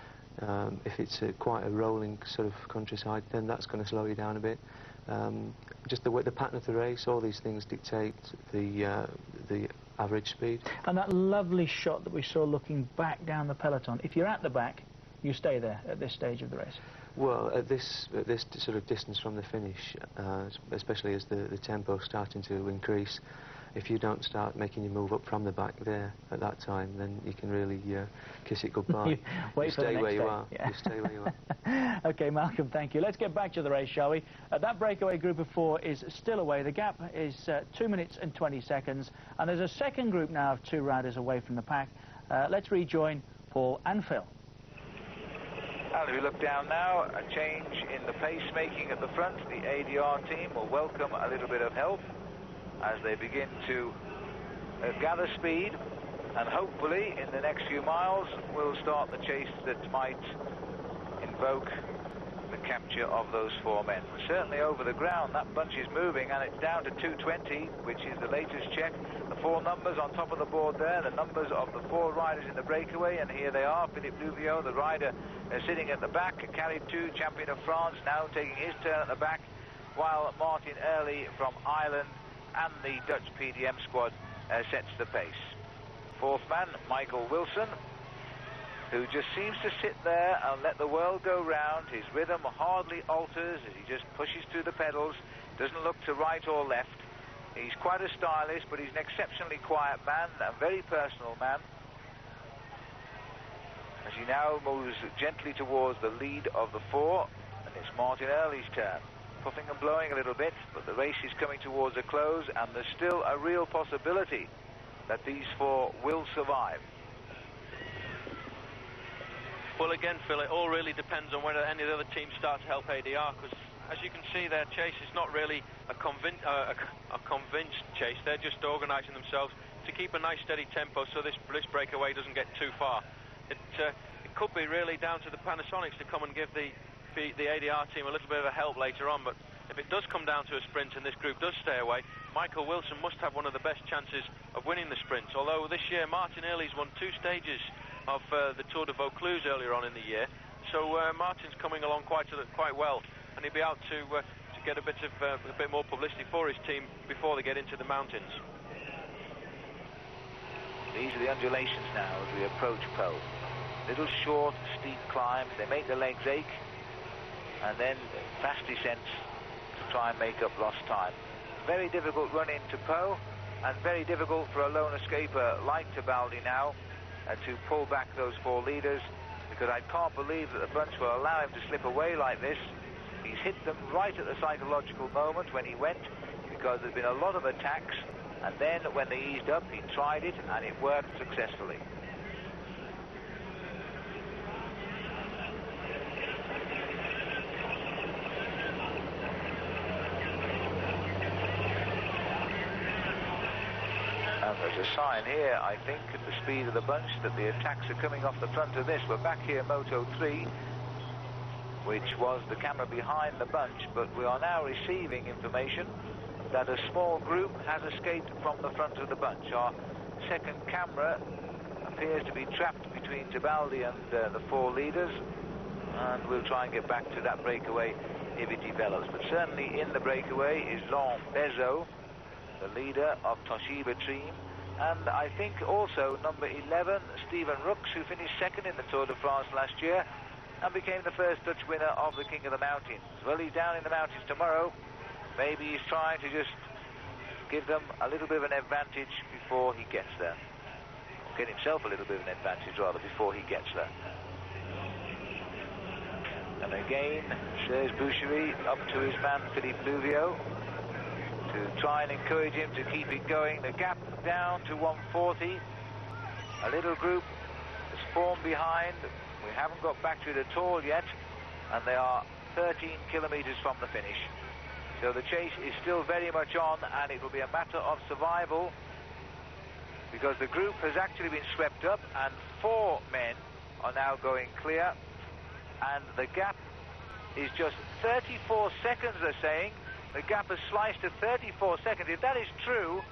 S7: If it's quite a rolling sort of countryside, then that's going to slow you down a bit. Just the pattern of the race, all these things dictate the average speed.
S4: And that lovely shot that we saw looking back down the peloton, if you're at the back, you stay there at this stage of the race.
S7: Well, at this sort of distance from the finish, especially as the tempo's starting to increase, if you don't start making your move up from the back there at that time, then you can really kiss it goodbye.
S4: You stay where you
S7: are.
S4: Yeah.
S7: You stay where you are.
S4: OK, Malcolm, thank you. Let's get back to the race, shall we? That breakaway group of four is still away. The gap is 2 minutes and 20 seconds. And there's a second group now of 2 riders away from the pack. Let's rejoin Paul and Phil.
S2: As we look down now, a change in the pace-making at the front. The ADR team will welcome a little bit of help as they begin to gather speed, and hopefully in the next few miles we'll start the chase that might invoke the capture of those 4 men. Certainly over the ground, that bunch is moving, and it's down to 220, which is the latest check. The 4 numbers on top of the board there, the numbers of the 4 riders in the breakaway, and here they are. Philippe Louvio, the rider, sitting at the back, carried 2, champion of France, now taking his turn at the back, while Martin Early from Ireland and the Dutch PDM squad sets the pace. 4th man, Michael Wilson, who just seems to sit there and let the world go round. His rhythm hardly alters as he just pushes through the pedals, doesn't look to right or left. He's quite a stylist, but he's an exceptionally quiet man, a very personal man. As he now moves gently towards the lead of the 4, and it's Martin Early's turn. Puffing and blowing a little bit, but the race is coming towards a close, and there's still a real possibility that these 4 will survive.
S6: Well, again, Phil, it all really depends on whether any of the other teams start to help ADR, because as you can see, their chase is not really a convinced chase. They're just organising themselves to keep a nice steady tempo so this breakaway doesn't get too far. It could be really down to the Panasonics to come and give the ADR team a little bit of a help later on, but if it does come down to a sprint and this group does stay away, Michael Wilson must have one of the best chances of winning the sprint. Although this year Martin Early's won 2 stages of the Tour de Vaucluse earlier on in the year, so Martin's coming along quite well, and he'll be out to get a bit more publicity for his team before they get into the mountains.
S2: These are the undulations now as we approach Po. Little short, steep climbs, they make the legs ache, and then fast descents to try and make up lost time. Very difficult run into Po, and very difficult for a lone escaper like Tebaldi now to pull back those 4 leaders, because I can't believe that the bunch will allow him to slip away like this. He's hit them right at the psychological moment when he went, because there's been a lot of attacks, and then when they eased up, he tried it, and it worked successfully. And there's a sign here, I think, at the speed of the bunch, that the attacks are coming off the front of this. We're back here, Moto 3, which was the camera behind the bunch, but we are now receiving information that a small group has escaped from the front of the bunch. Our second camera appears to be trapped between Tebaldi and the 4 leaders, and we'll try and get back to that breakaway if it develops. But certainly in the breakaway is Laurent Bezot, the leader of Toshiba Team, and I think also number 11, Steven Rooks, who finished 2nd in the Tour de France last year and became the first Dutch winner of the King of the Mountains. Well, he's down in the mountains tomorrow. Maybe he's trying to just give them a little bit of an advantage before he gets there. Or get himself a little bit of an advantage, rather, before he gets there. And again, Serge Boucherie up to his man, Philippe Louvio, to try and encourage him to keep it going. The gap down to 140. A little group has formed behind. We haven't got back to it at all yet, and they are 13 kilometers from the finish. So the chase is still very much on, and it will be a matter of survival, because the group has actually been swept up, and 4 men are now going clear, and the gap is just 34 seconds, they're saying. The gap has sliced to 34 seconds. If that is true,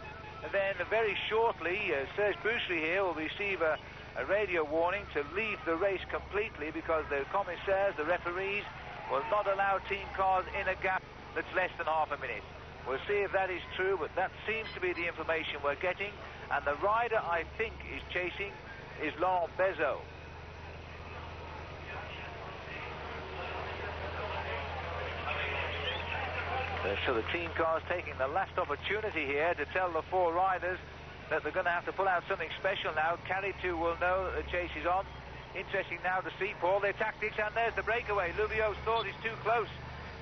S2: then very shortly Serge Boucherie here will receive a radio warning to leave the race completely, because the commissaires, the referees, will not allow team cars in a gap that's less than half a minute. We'll see if that is true, but that seems to be the information we're getting, and the rider I think is chasing is Laurent Bezot. So the team car's taking the last opportunity here to tell the 4 riders that they're going to have to pull out something special now. Carry 2 will know that the chase is on. Interesting now to see, Paul, their tactics, and there's the breakaway. Louvio's thought is too close.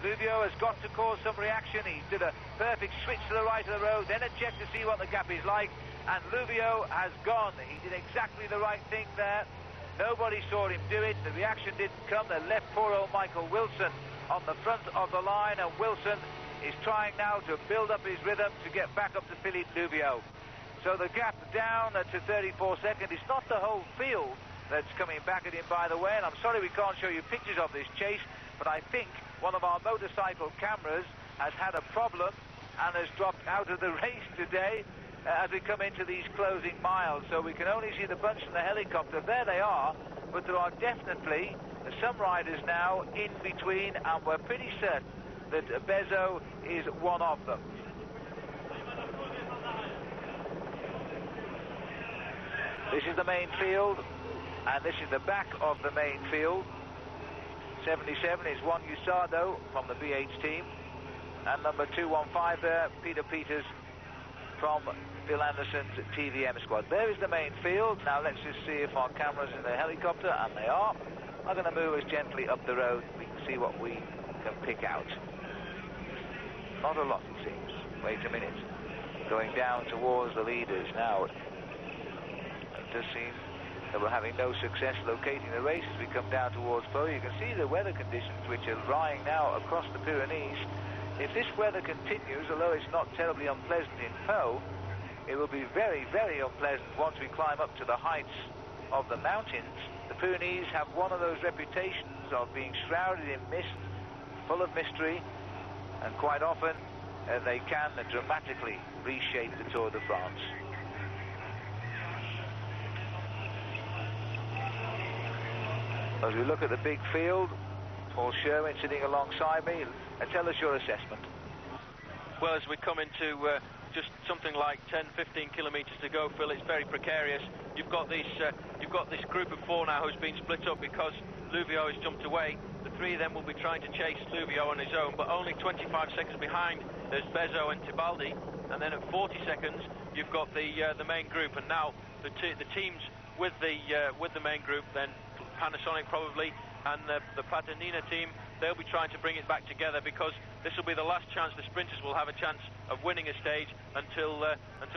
S2: Louvio has got to cause some reaction. He did a perfect switch to the right of the road, then a check to see what the gap is like, and Louvio has gone. He did exactly the right thing there. Nobody saw him do it. The reaction didn't come. They left poor old Michael Wilson on the front of the line, and Wilson is trying now to build up his rhythm to get back up to Philippe Louvio. So the gap down to 34 seconds. It's not the whole field that's coming back at him, by the way, and I'm sorry we can't show you pictures of this chase, but but I think one of our motorcycle cameras has had a problem and has dropped out of the race today as we come into these closing miles. So we can only see the bunch in the helicopter. There they are, but there are definitely some riders now in between, and we're pretty certain that Bezo is one of them. This is the main field, and this is the back of the main field. 77 is Juan Usado from the BH team, and number 215 there, Peter Peters from Phil Anderson's TVM squad. There is the main field. Now let's just see if our camera's in the helicopter, and they are. I'm going to move us gently up the road. We can see what we can pick out. Not a lot, it seems. Wait a minute. Going down towards the leaders now. It does seem that we're having no success locating the race as we come down towards Po. You can see the weather conditions which are lying now across the Pyrenees. If this weather continues, although it's not terribly unpleasant in Po, it will be very, very unpleasant once we climb up to the heights of the mountains. The Pyrenees have one of those reputations of being shrouded in mist, full of mystery, and quite often they can dramatically reshape the Tour de France. As we look at the big field, Paul Sherwin sitting alongside me, tell us your assessment.
S6: Well, as we come into just something like 10-15 kilometres to go, Phil, it's very precarious. You've got this group of four now who's been split up because Louvio has jumped away. The three of them will be trying to chase Louvio on his own, but only 25 seconds behind there's Bezo and Tibaldi, and then at 40 seconds you've got the main group, and now the teams with the main group, then Panasonic probably, and the Paternina team, they'll be trying to bring it back together, because this will be the last chance the sprinters will have a chance of winning a stage until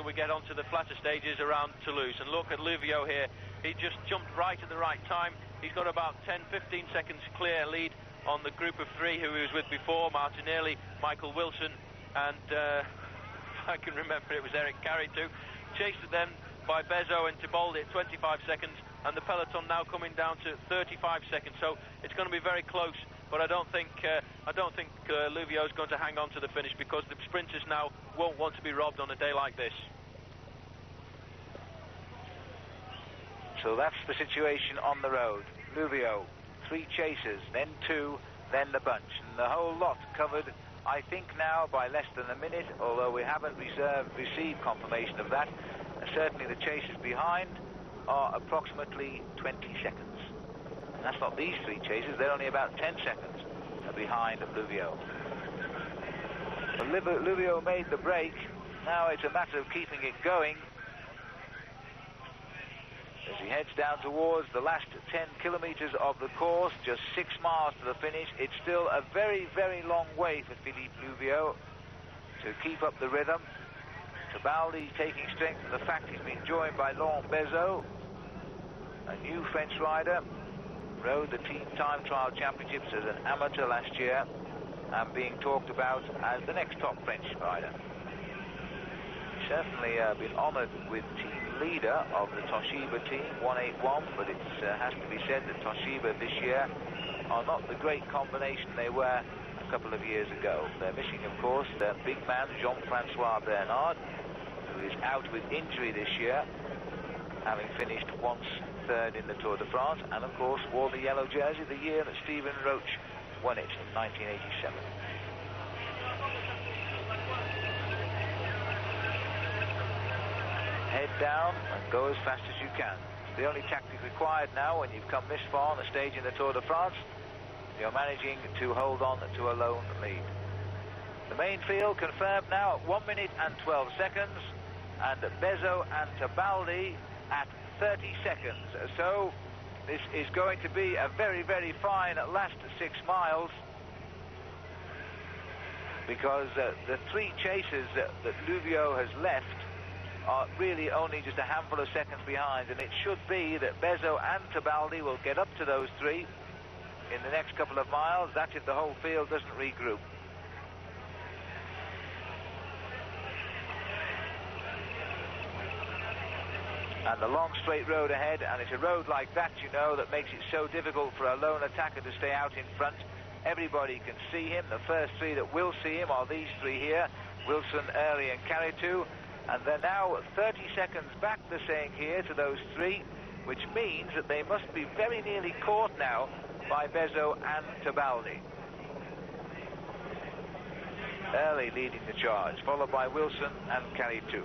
S6: we get onto the flatter stages around Toulouse. And look at Louvio here. He just jumped right at the right time. He's got about 10-15 seconds clear lead on the group of three who he was with before, Martinelli, Michael Wilson, and I can remember it was Eric Carey too. Chased then by Bezo and Tibaldi at 25 seconds, and the peloton now coming down to 35 seconds. So it's going to be very close, but I don't think Louvio is going to hang on to the finish, because the sprinters now won't want to be robbed on a day like this.
S2: So that's the situation on the road. Louvio, three chasers, then two, then the bunch, and the whole lot covered, I think now, by less than a minute, although we haven't received confirmation of that. Certainly the chasers behind are approximately 20 seconds. And that's not these three chasers, they're only about 10 seconds behind Louvio. Well, Louvio made the break. Now it's a matter of keeping it going as he heads down towards the last 10 kilometers of the course, just 6 miles to the finish. It's still a very, very long way for Philippe Louvio to keep up the rhythm. Tibaldi taking strength from the fact he's been joined by Laurent Bezo, a new French rider, rode the Team Time Trial Championships as an amateur last year, and being talked about as the next top French rider. He's certainly been honoured with team leader of the Toshiba team, 181, but it has to be said that Toshiba this year are not the great combination they were a couple of years ago. They're missing, of course, their big man, Jean-Francois Bernard, who is out with injury this year, having finished once third in the Tour de France, and of course wore the yellow jersey the year that Stephen Roach won it in 1987. Head down and go as fast as you can. It's the only tactic required now when you've come this far on a stage in the Tour de France. You're managing to hold on to a lone lead. The main field confirmed now at 1 minute and 12 seconds, and Bezo and Tibaldi at 30 seconds. So this is going to be a very, very fine last 6 miles, because the three chasers that Louvio has left are really only just a handful of seconds behind, and it should be that Bezo and Tibaldi will get up to those three in the next couple of miles. That's if the whole field doesn't regroup. And the long straight road ahead, and it's a road like that, you know, that makes it so difficult for a lone attacker to stay out in front. Everybody can see him. The first three that will see him are these three here, Wilson, Early and Carritou. And they're now 30 seconds back, they're saying here, to those three, which means that they must be very nearly caught now by Bezo and Tebaldi. Early leading the charge, followed by Wilson and Carritou.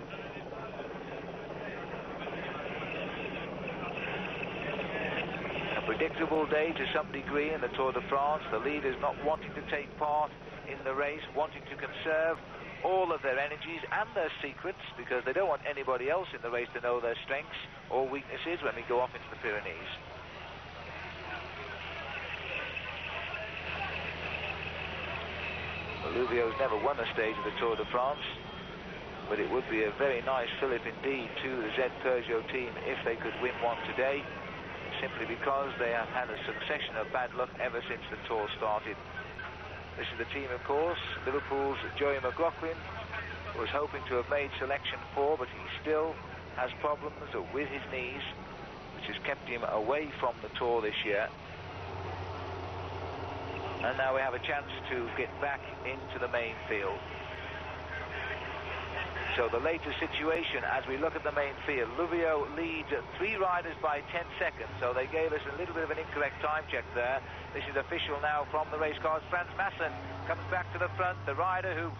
S2: A predictable day to some degree in the Tour de France. The leaders not wanting to take part in the race, wanting to conserve all of their energies and their secrets, because they don't want anybody else in the race to know their strengths or weaknesses when we go off into the Pyrenees. Louvio's never won a stage of the Tour de France, but it would be a very nice fillip indeed to the Z Peugeot team if they could win one today, simply because they have had a succession of bad luck ever since the Tour started. This is the team, of course, Liverpool's Joey McLaughlin was hoping to have made selection 4, but he still has problems with his knees, which has kept him away from the Tour this year. And now we have a chance to get back into the main field. So the latest situation as we look at the main field, Louvio leads 3 riders by 10 seconds, so they gave us a little bit of an incorrect time check there. This is official now from the race cars. Frans Maassen comes back to the front, the rider who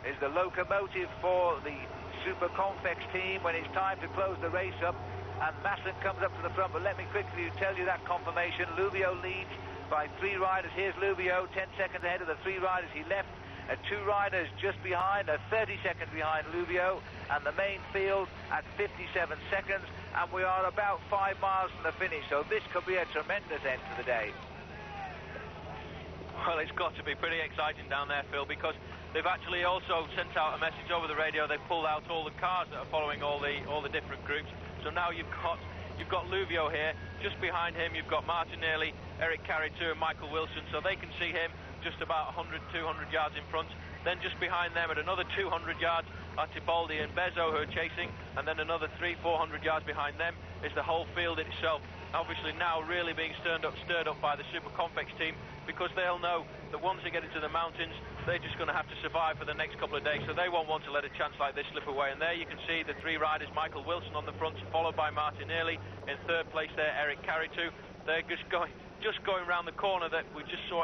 S2: is the locomotive for the Super Confex team when it's time to close the race up, and Maassen comes up to the front. But let me quickly tell you that confirmation. Louvio leads by 3 riders. Here's Louvio, 10 seconds ahead of the 3 riders he left. 2 riders just behind, 30 seconds behind Louvio, and the main field at 57 seconds, and we are about 5 miles from the finish, so this could be a tremendous end to the day.
S6: Well, it's got to be pretty exciting down there, Phil, because they've actually also sent out a message over the radio. They've pulled out all the cars that are following all the different groups, so now you've got Louvio here. Just behind him you've got Martinelli, Eric Carritou and Michael Wilson, so they can see him just about 100, 200 yards in front. Then just behind them at another 200 yards are Tebaldi and Bezo, who are chasing, and then another 300-400 yards behind them is the whole field itself. Obviously now really being stirred up by the Super Confex team, because they'll know that once they get into the mountains, they're just going to have to survive for the next couple of days, so they won't want to let a chance like this slip away. And there you can see the 3 riders, Michael Wilson on the front, followed by Martinelli. In 3rd place there, Eric Carritou. They're just going round the corner that we just saw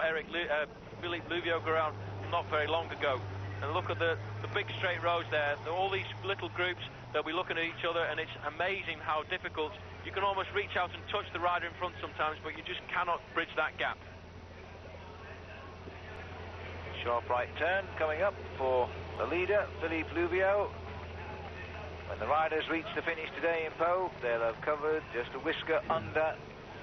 S6: Philippe Louvio go around not very long ago. And look at the big straight roads there. All these little groups, they'll be looking at each other, and it's amazing how difficult. You can almost reach out and touch the rider in front sometimes, but you just cannot bridge that gap.
S2: Sharp right turn coming up for the leader, Philippe Louvio. When the riders reach the finish today in Pau, they'll have covered just a whisker under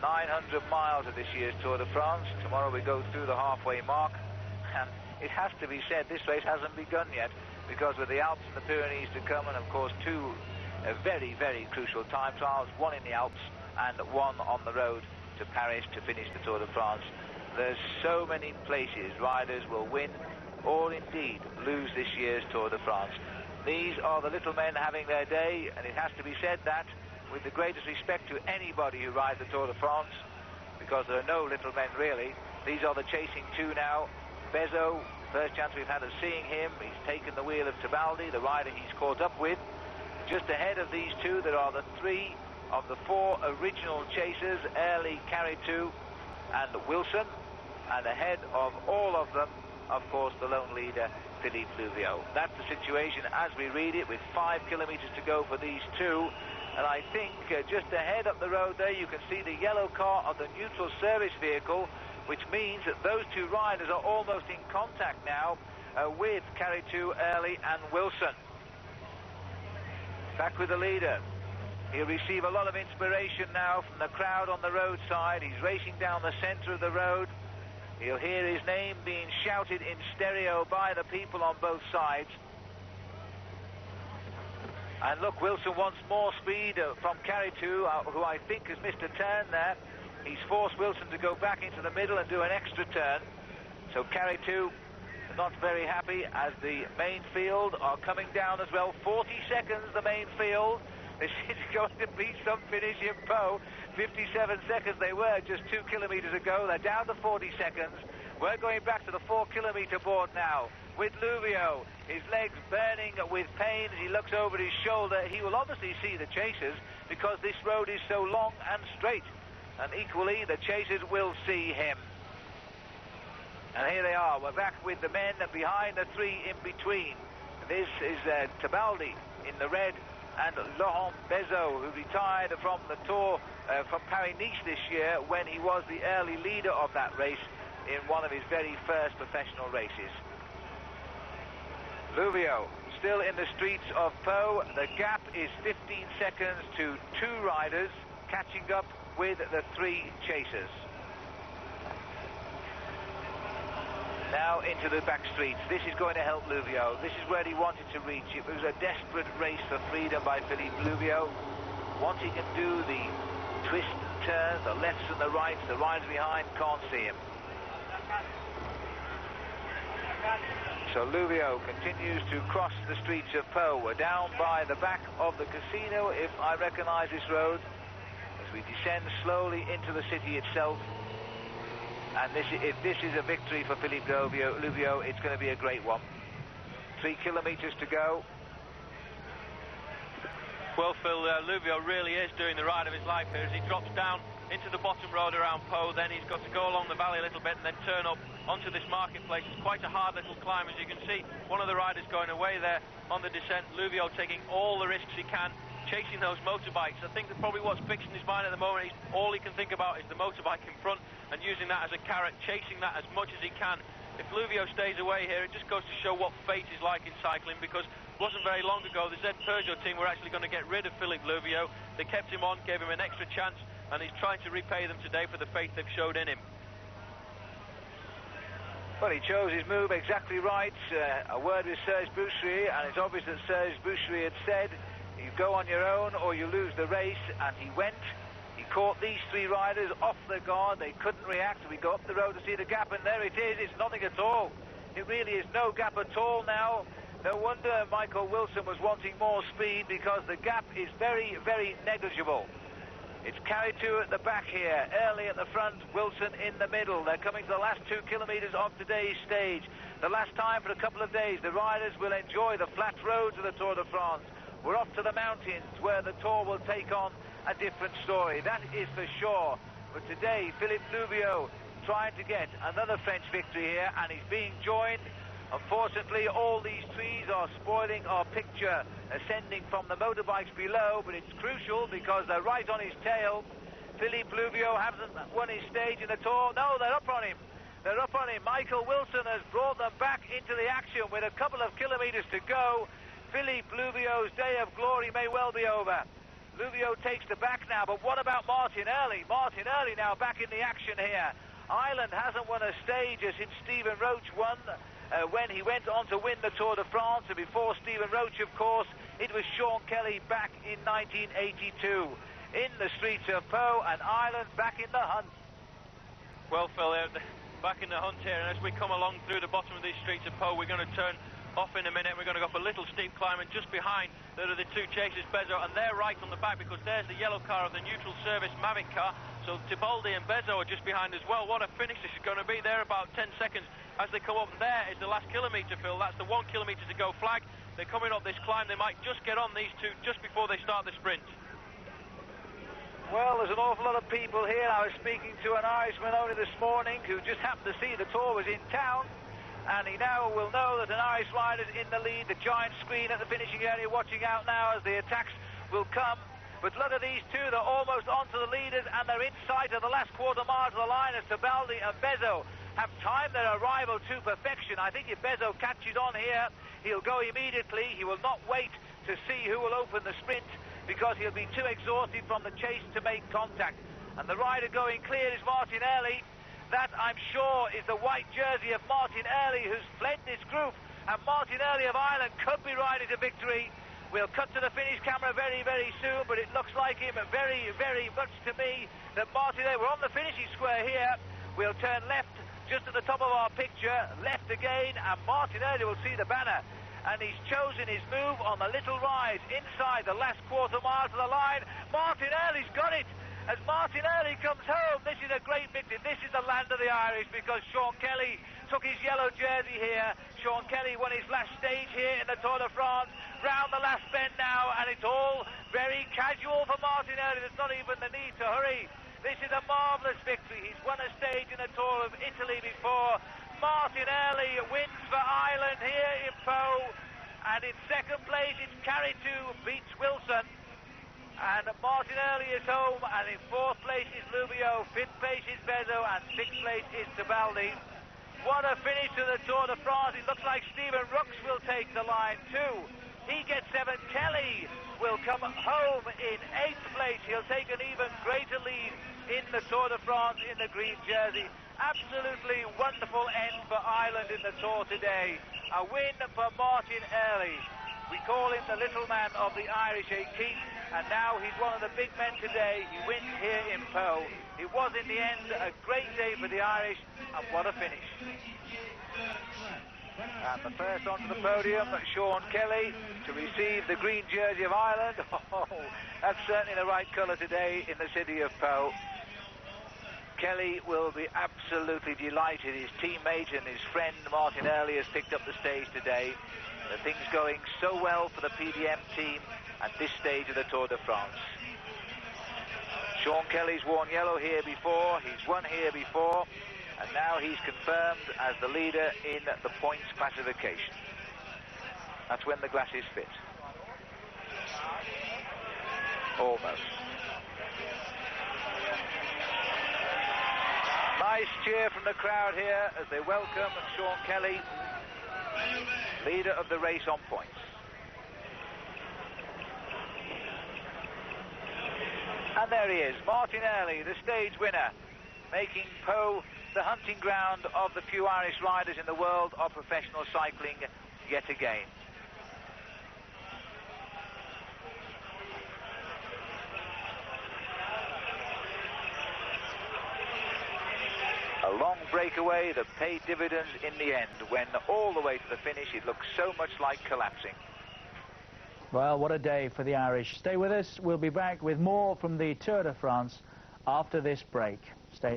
S2: 900 miles of this year's Tour de France. Tomorrow we go through the halfway mark, and it has to be said this race hasn't begun yet, because with the Alps and the Pyrenees to come, and of course 2 very, very crucial time trials, 1 in the Alps and 1 on the road to Paris to finish the Tour de France. There's so many places riders will win or indeed lose this year's Tour de France. These are the little men having their day, and it has to be said that with the greatest respect to anybody who rides the Tour de France, because there are no little men really. These are the chasing 2 now. Bezo, first chance we've had of seeing him. He's taken the wheel of Tebaldi, the rider he's caught up with. Just ahead of these 2, there are the 3 of the 4 original chasers, Early, Carritou and Wilson. And ahead of all of them, of course, the lone leader, Philippe Louvio. That's the situation as we read it, with 5 kilometers to go for these 2. And I think just ahead up the road there, you can see the yellow car of the neutral service vehicle, which means that those 2 riders are almost in contact now with Carritou, Early and Wilson. Back with the leader. He'll receive a lot of inspiration now from the crowd on the roadside. He's racing down the center of the road. He'll hear his name being shouted in stereo by the people on both sides. And look, Wilson wants more speed from Carritou, who I think has missed a turn there. He's forced Wilson to go back into the middle and do an extra turn. So Carritou not very happy as the main field are coming down as well. 40 seconds, the main field. This is going to be some finish in Pau. 57 seconds they were just 2 kilometers ago. They're down to 40 seconds. We're going back to the 4-kilometre board now with Luvio. His legs burning with pain as he looks over his shoulder. He will obviously see the chasers because this road is so long and straight. And equally, the chasers will see him. And here they are. We're back with the men behind the three in between. This is Tebaldi in the red and Laurent Bezo, who retired from the Tour from Paris-Nice this year when he was the early leader of that race in one of his very first professional races. Luvio still in the streets of Po. The gap is 15 seconds to 2 riders, catching up with the 3 chasers. Now into the back streets. This is going to help Luvio. This is where he wanted to reach. It was a desperate race for freedom by Philippe Luvio. Wanting to do the twists and turns, the lefts and the rights, the riders behind can't see him. So Luvio continues to cross the streets of Po. We're down by the back of the casino, if I recognize this road, as we descend slowly into the city itself. And if this is a victory for Philippe Luvio, it's going to be a great one. 3 kilometres to go.
S8: Well, Phil, Luvio really is doing the ride of his life here as he drops down into the bottom road around Po. Then he's got to go along the valley a little bit and then turn up onto this marketplace. It's quite a hard little climb, as you can see. One of the riders going away there on the descent. Luvio taking all the risks he can, chasing those motorbikes. I think that probably what's fixing his mind at the moment is all he can think about is the motorbike in front and using that as a carrot, chasing that as much as he can. If Luvio stays away here, it just goes to show what fate is like in cycling, because it wasn't very long ago the Z Peugeot team were actually going to get rid of Philippe Luvio. They kept him on, gave him an extra chance, and he's trying to repay them today for the faith they've showed in him.
S2: Well, he chose his move exactly right. A word with Serge Boucherie, and it's obvious that Serge Boucherie had said, you go on your own or you lose the race, and he went. He caught these 3 riders off their guard. They couldn't react. We go up the road to see the gap, and there it is. It's nothing at all. It really is no gap at all now. No wonder Michael Wilson was wanting more speed, because the gap is very, very negligible. It's carried to at the back here, early at the front, Wilson in the middle. They're coming to the last 2 kilometres of today's stage. The last time for a couple of days. The riders will enjoy the flat roads of the Tour de France. We're off to the mountains, where the Tour will take on a different story. That is for sure. But today, Philippe Luvio trying to get another French victory here, and he's being joined. Unfortunately, all these trees are spoiling our picture, ascending from the motorbikes below, but it's crucial because they're right on his tail. Philippe Luvio hasn't won his stage in the Tour. No, they're up on him. They're up on him. Michael Wilson has brought them back into the action with a couple of kilometres to go. Philippe Luvio's day of glory may well be over. Luvio takes the back now, but what about Martin Early? Martin Early now back in the action here. Ireland hasn't won a stage since Stephen Roach won when he went on to win the Tour de France, and before Stephen Roach, of course, it was Sean Kelly back in 1982. In the streets of Po, and Ireland back in the hunt.
S8: Well, Phil, back in the hunt here, and as we come along through the bottom of these streets of Po, we're going to turn off in a minute. We're going to go up a little steep climb, and just behind there are the 2 chasers, Bezo, and they're right on the back, because there's the yellow car of the neutral service Mavic car. So Tebaldi and Bezo are just behind as well. What a finish this is going to be. They're about 10 seconds as they come up, and there is the last kilometre, Phil. That's the 1 kilometre to go flag. They're coming up this climb. They might just get on these 2 just before they start the sprint.
S2: Well, there's an awful lot of people here. I was speaking to an Irishman only this morning who just happened to see the Tour was in town, and he now will know that an Irish rider's in the lead. The giant screen at the finishing area watching out now as the attacks will come. But look at these 2, they're almost onto the leaders, and they're in sight of the last quarter mile to the line as Tebaldi and Bezo have timed their arrival to perfection. I think if Bezo catches on here, he'll go immediately. He will not wait to see who will open the sprint, because he'll be too exhausted from the chase to make contact. And the rider going clear is Martin Early. That, I'm sure, is the white jersey of Martin Early, who's fled this group. And Martin Early of Ireland could be riding to victory. We'll cut to the finish camera very, very soon, but it looks like him very, very much to me that Martin Early, we're on the finishing square here. We'll turn left just at the top of our picture, left again, and Martin Early will see the banner. And he's chosen his move on the little rise inside the last quarter mile to the line. Martin Early's got it, as Martin Early comes home. This is a great victory. This is the land of the Irish, because Sean Kelly took his yellow jersey here. Sean Kelly won his last stage here in the Tour de France. Round the last bend now, and it's all very casual for Martin Early. There's not even the need to hurry. This is a marvellous victory. He's won a stage in the Tour of Italy before. Martin Early wins for Ireland here in Po, and in second place it's Carry2 beats Wilson. And Martin Early is home, and in fourth place is Lubio, fifth place is Bezo, and sixth place is Tebaldi. What a finish to the Tour de France. It looks like Stephen Rooks will take the line too. He gets 7. Kelly will come home in 8th place. He'll take an even greater lead in the Tour de France in the green jersey. Absolutely wonderful end for Ireland in the Tour today. A win for Martin Early. We call him the little man of the Irish 18, and now he's one of the big men today. He wins here in Po. It was in the end a great day for the Irish, and what a finish. And the first onto the podium, Sean Kelly, to receive the green jersey of Ireland. Oh, that's certainly the right colour today in the city of Po. Kelly will be absolutely delighted. His teammate and his friend Martin Early has picked up the stage today. The thing's going so well for the PDM team at this stage of the Tour de France. Sean Kelly's worn yellow here before, he's won here before, and now he's confirmed as the leader in the points classification. That's when the glasses fit. Almost. Nice cheer from the crowd here as they welcome Sean Kelly, leader of the race on points. And there he is, Martin Early, the stage winner, making Po the hunting ground of the few Irish riders in the world of professional cycling yet again. A long breakaway that paid dividends in the end, when all the way to the finish it looked so much like collapsing.
S4: Well, what a day for the Irish. Stay with us. We'll be back with more from the Tour de France after this break.